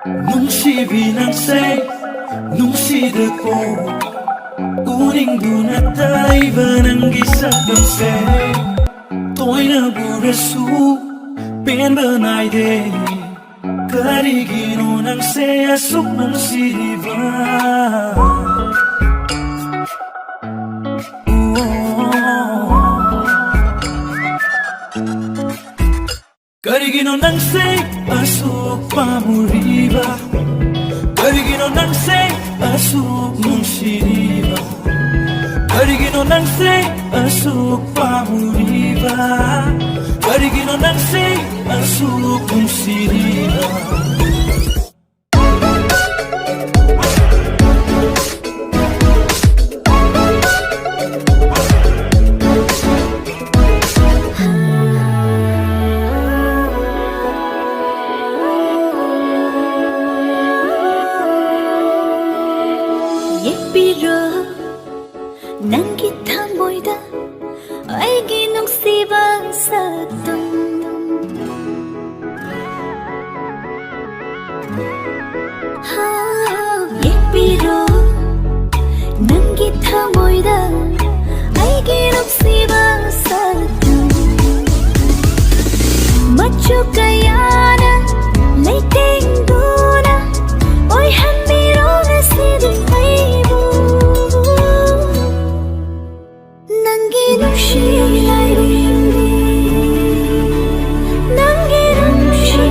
Nungshibi Nangse, Nungshibi Uning duna taiba nangisa kamse Toina burasu pen banai de Karigino nangse asuk nungsiriba Karigino nangse asuk pamuriba Karigino nangse asuk nungsiriba Karigino nangse asuk pamuriba Karigino nangse asuk nungsiriba Nangi thamoida aigi nungsiba satum ha yepiro nangi thamoida aigi nungsiba satum machu kayana leitengduna oi hamiro nasidin aibu Nangi Nungshi Nangi Nungshi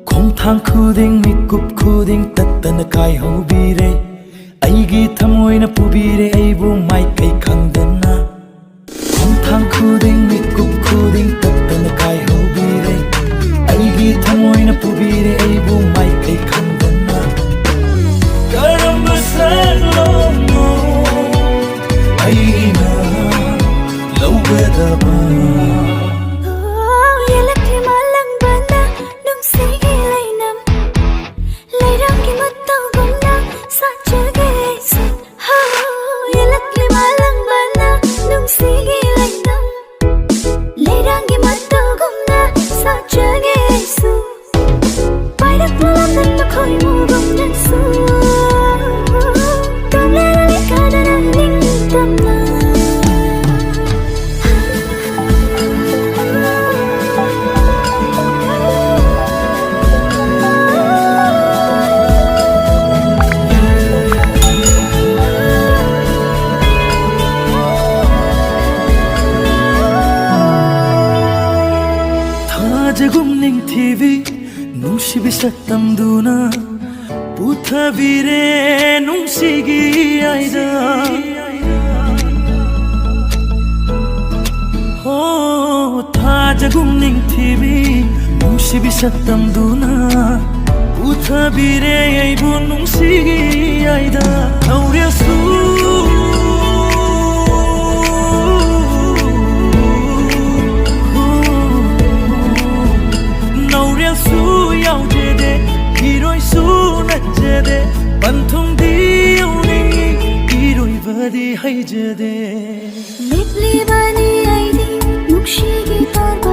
Khong thang khuding mikup khuding tattana kai hobire Aigi thamoina pubire aibu mai kai khangdana Khong thang khuding mikup khuding tattana kai hobire Aigi thamoina pubire aibu mai kai khangdana Karamba sarlomo aina laugadaba Jagumning TV Nungshibi satamduna Puthavire nungsigi aida Oh tha jagumning TV Nungshibi satamduna Puthavire aibu nungsigi aida Nauriasu Hiroi su najade Banthong di uningi Hiroi badi haijade Litli bani aidi Nungshigi tarba